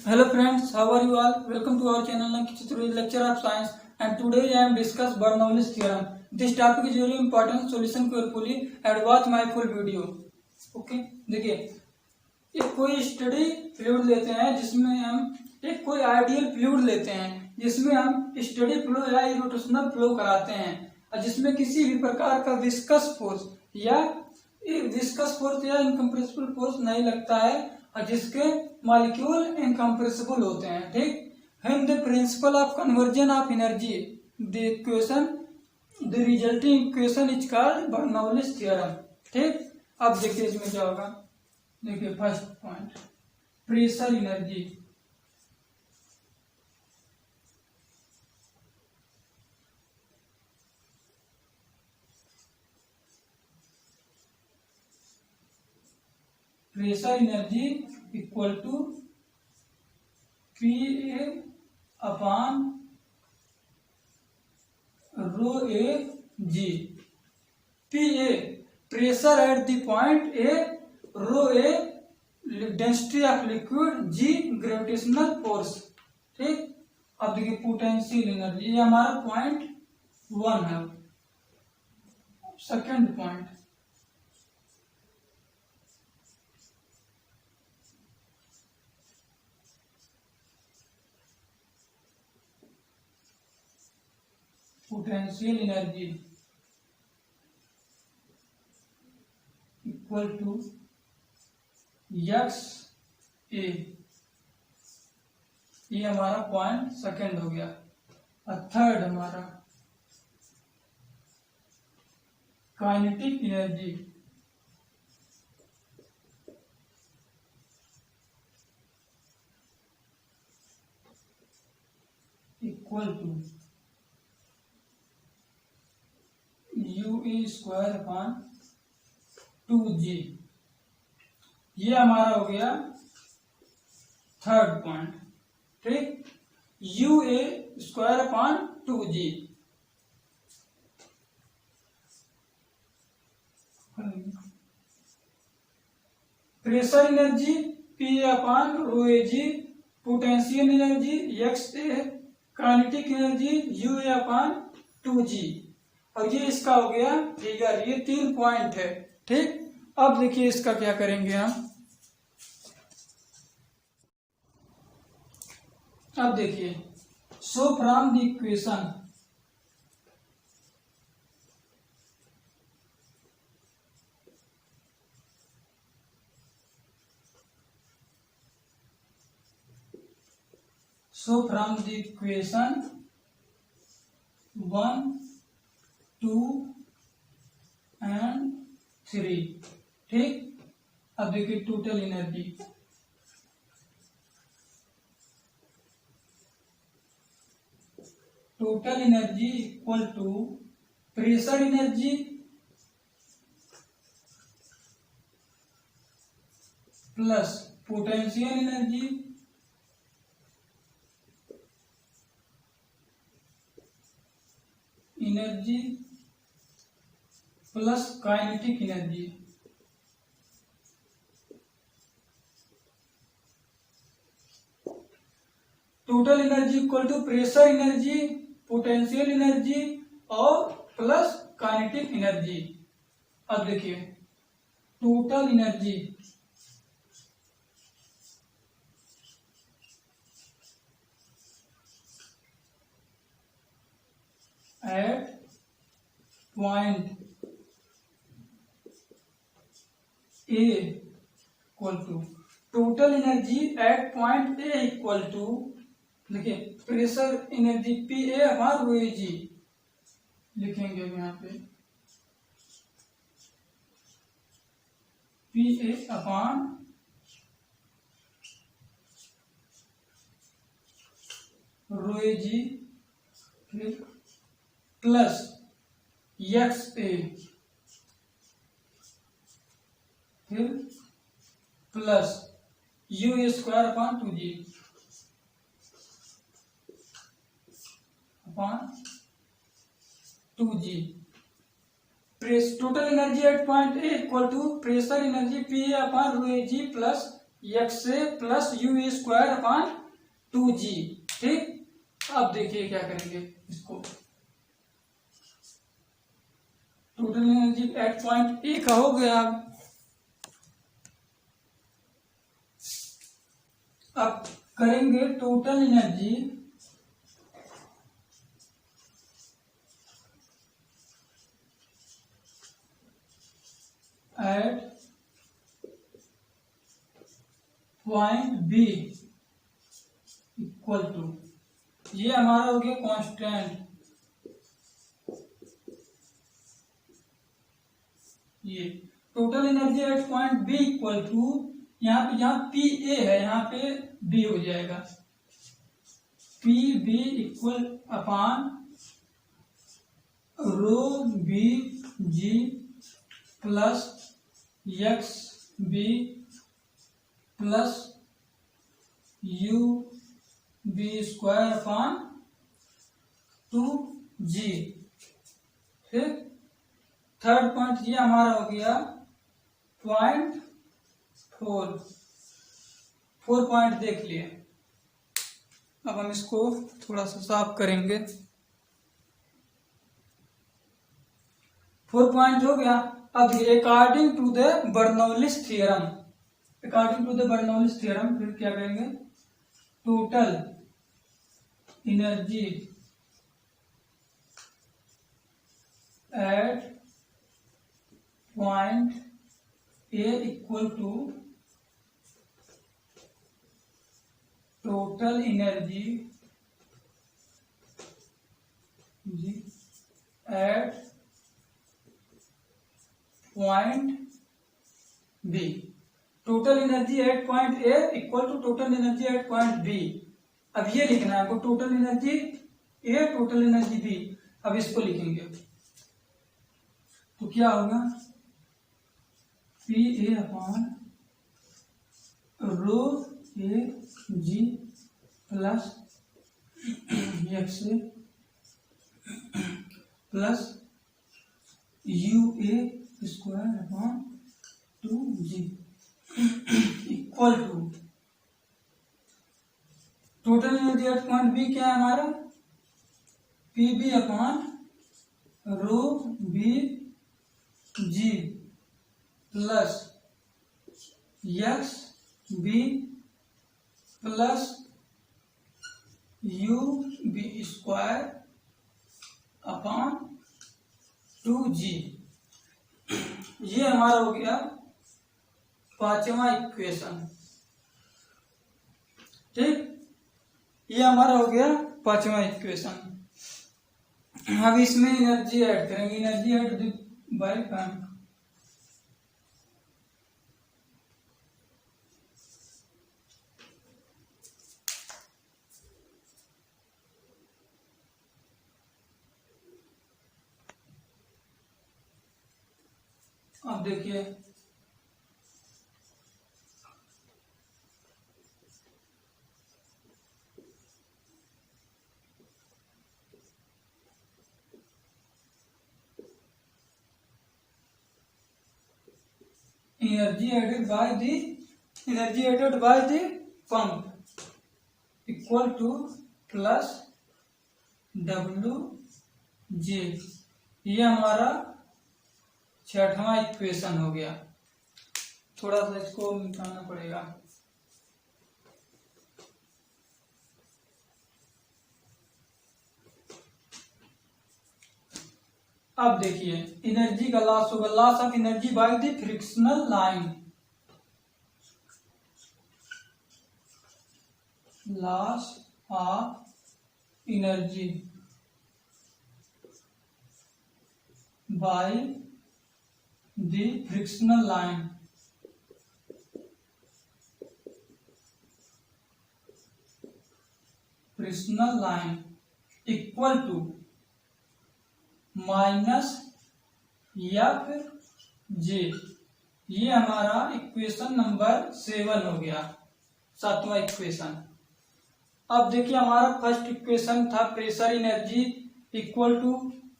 Hello friends, how are you all? Welcome to our channel Ankit Chaturvedi Lecture of Science, and today I am discuss Bernoulli's theorem. This topic is very important. Solution carefully and watch my full video. Okay, देखिए एक कोई study fluid लेते हैं जिसमें हम एक कोई ideal fluid लेते हैं जिसमें हम स्टडी फ्लो या इरोटेशनल फ्लो कराते हैं और जिसमें किसी भी प्रकार का विस्कस फोर्स या इनकम्प्रेसिबल फोर्स नहीं लगता है और जिसके मॉलिक्यूल इनकम्प्रेसिबल होते हैं। ठीक, when the principle of conversion of energy, the resulting equation is called Bernoulli's theorem। ठीक, अब देखिए इसमें क्या होगा। देखिए first point, pressure energy. Pressure energy equal to P A upon rho A G. P A pressure at the point A, rho A density of liquid, G gravitational force. ठीक, अब देखिए पोटेंशियल एनर्जी, ये हमारा point 1 है। Second point, potential energy equal to X A. ये हमारा point second हो गया। और थर्ड हमारा kinetic energy equal to UE square upon 2G। ये हमारा हो गया थर्ड पॉइंट। ठीक, UA square upon 2G। Pressure energy P upon rho A G, potential energy XA, kinetic energy UA upon 2G। और ये इसका हो गया फिगर। ये 3 पॉइंट है। ठीक, अब देखिए इसका क्या करेंगे हम। अब देखिए, so from the equation equation 1, 2 and 3। ठीक, अब देखिए total energy. Total energy equal to pressure energy plus potential energy plus kinetic energy. Total energy equal to pressure energy, potential energy और प्लस काइनेटिक एनर्जी। अब देखिए total energy at point A equal to total energy at point A equal to, देखिए pressure energy P A upon rho A G लिखेंगे यहाँ पे, P A upon rho A जी, फिर plus X A, फिर plus U square upon 2G upon 2G। Total energy at point A equal to pressure energy P A upon rho A G plus X A plus U A square upon 2g। ठीक, अब देखिए क्या करेंगे इसको। Total energy 8.A का हो गया। अब करेंगे total energy at point B equal to, ये हमारा हो गया कांस्टेंट, ये total energy at point B equal to, यहाँ पे जहाँ पी ए है यहाँ पे बी हो जाएगा, P B equal upon rho B G plus X B plus U B square upon 2g। ठीक, थर्ड पॉइंट ये हमारा हो गया 4 पॉइंट देख लिए। अब हम इसको थोड़ा सा साफ करेंगे। 4 पॉइंट हो गया। अब according to the Bernoulli's theorem, according to the Bernoulli's theorem फिर क्या करेंगे, total energy at point A equal to total energy at point B. Total energy at point A equal to total energy at point B. अब ये लिखना है आपको, total energy A total energy B. अब इसको लिखेंगे तो क्या होगा, P A upon rho A G plus X A plus U A square upon 2g equal to total energy at point B क्या है हमारा, P B upon rho B G plus X B plus U B square upon 2g। ये हमारा हो गया पांचवा equation. ठीक, ये हमारा हो गया पांचवा इक्वेशन। अब इसमें एनर्जी ऐड करेंगे, एनर्जी ऐड बाय प्लैंक। अब देखिए energy added by the pump equal to plus WJ। ये हमारा छठवां इक्वेशन हो गया। थोड़ा सा इसको निकालना पड़ेगा। अब देखिए एनर्जी का लॉस होगा, loss of energy by the frictional line, loss of energy by the frictional line equal to minus F J. ये हमारा इक्वेशन नंबर 7 हो गया, सातवां इक्वेशन। अब देखिए हमारा फर्स्ट इक्वेशन था pressure energy equal to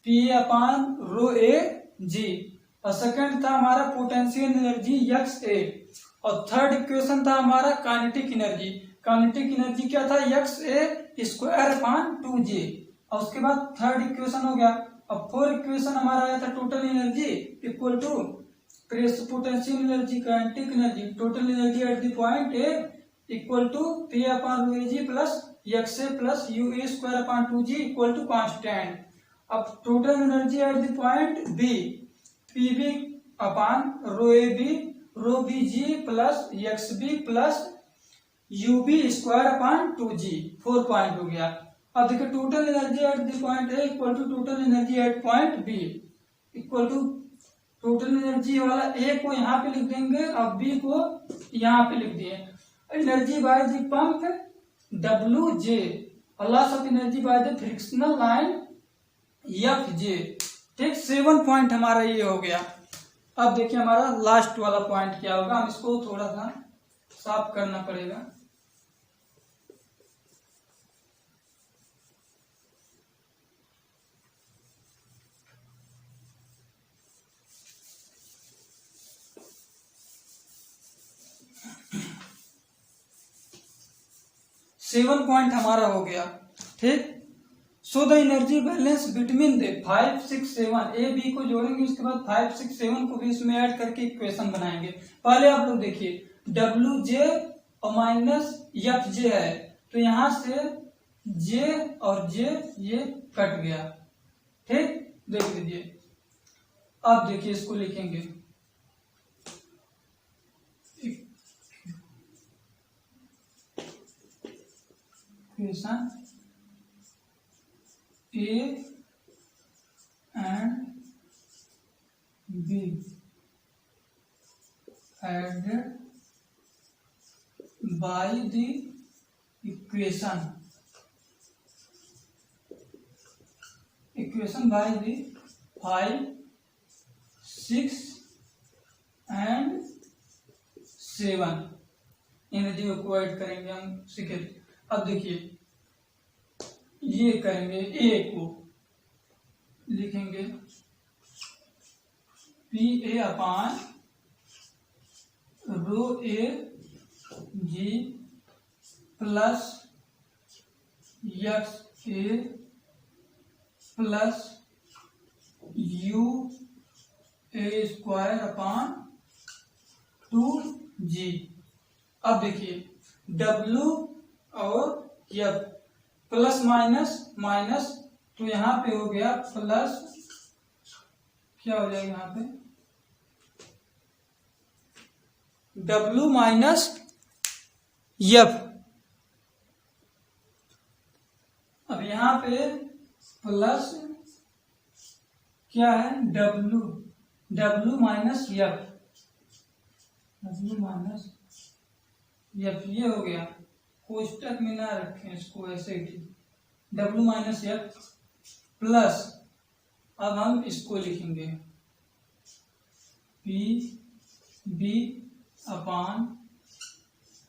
P upon rho A G, और सेकंड था हमारा पोटेंशियल एनर्जी एक्स ए और थर्ड इक्वेशन था हमारा काइनेटिक एनर्जी। काइनेटिक एनर्जी क्या था, एक्स ए स्क्वायर अपॉन 2j। और उसके बाद थर्ड इक्वेशन हो गया। अब फोर्थ इक्वेशन हमारा आया था total energy equal to potential energy, kinetic energy, total energy at the point A equal to P upon rho G plus X A plus U A square upon 2g equal to constant. अब total energy at the point B, P B upon rho A B rho B G plus X B plus U B square upon 2g, 4 point हो गया। अब देखिए total energy at the point A equal to total energy at point B equal to total energy वाला A को यहाँ पे लिख देंगे और बी को यहाँ पे लिख दिए। Energy by the pump W J और loss of energy by the frictional line F J. ठीक, 7 पॉइंट हमारा ये हो गया। अब देखिए हमारा लास्ट वाला पॉइंट क्या होगा, हम इसको थोड़ा सा साफ करना पड़ेगा। सेवन पॉइंट हमारा हो गया। ठीक, so the energy balance between the 5 6 7 A B को जोड़ेंगे, उसके बाद 5 6 7 को भी इसमें ऐड करके इक्वेशन बनाएंगे। पहले आप लोग देखिए डब्ल्यू जे और माइनस एफ जे है, तो यहां से जे और जे ये कट गया। ठीक, देख लीजिए। अब देखिए इसको लिखेंगे equation A and B added by the equation by the 5 6 and 7 energy को ऐड करेंगे हम सीखे। अब देखिए ये करेंगे, ए को लिखेंगे P A upon rho A G plus X A plus U A square upon 2g। अब देखिए W और एफ प्लस माइनस माइनस, तो यहाँ पे हो गया प्लस, क्या हो जाएगा यहाँ पे W माइनस एफ। अब यहाँ पे प्लस क्या है W minus F, W minus F ये हो गया। कोष्टक में ना रखें इसको, ऐसे ही W माइनस एफ प्लस, अब हम इसको लिखेंगे P B upon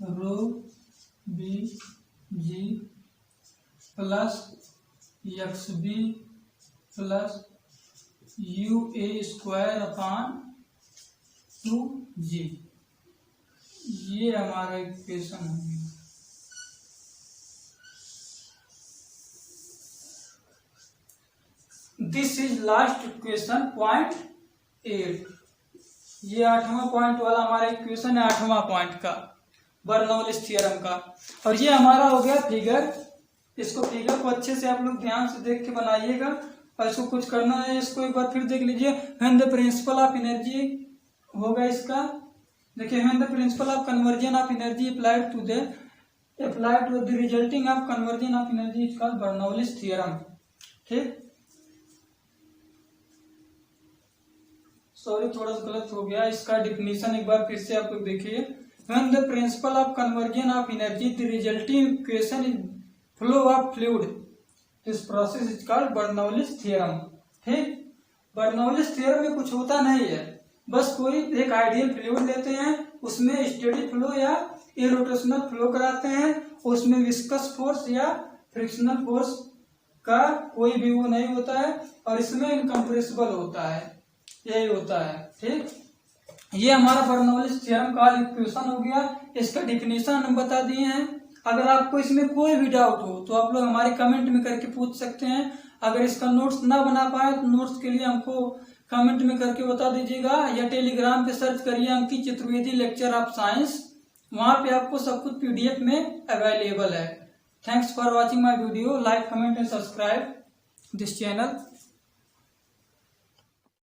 rho B G plus X B plus U A square upon 2g। ये हमारा इक्वेशन हो गया। This is last equation point 8। ये 8वां पॉइंट वाला हमारा इक्वेशन है, 8वां पॉइंट का बर्नौलिस थ्योरम का। और ये हमारा हो गया फिगर। इसको फिगर को अच्छे से आप लोग ध्यान से देख के बनाइएगा और इसको कुछ करना है, इसको एक बार फिर देख लीजिए। When the principle of energy होगा इसका, देखिए when the principle of conversion of energy applied to the resulting of conversion of energy is called Bernoulli's theorem. ठीक, सॉरी थोड़ा सा गलत हो गया। इसका डिफिनीशन एक बार फिर से आप लोग देखिए। When the principle of conversion of energy the resulting equation is flow of fluid, this process is called Bernoulli's theorem. ठीक, बर्नौलिस थ्योरम में कुछ होता नहीं है, बस कोई एक आइडियल फ्लूइड लेते हैं, उसमें स्टेडी फ्लो या इरोटेशनल फ्लो कराते हैं, उसमें विस्कस फोर्स या फ्रिक्शनल फोर्स का कोई भी वो नहीं होता है और इसमें इनकम्प्रेसिबल होता है, यही होता है। ठीक, ये हमारा बर्नौलिस थ्योरम का इक्वेशन हो गया। इसका डिफिनेशन हम बता दिए हैं। अगर आपको इसमें कोई भी डाउट हो तो आप लोग हमारे कमेंट में करके पूछ सकते हैं। अगर इसका नोट्स ना बना पाए तो नोट्स के लिए हमको कमेंट में करके बता दीजिएगा, या टेलीग्राम पे सर्च करिए अंकित चतुर्वेदी लेक्चर ऑफ साइंस, वहां पे आपको सब कुछ पीडीएफ में अवेलेबल है। Thanks for watching my video. Like, comment and subscribe this channel.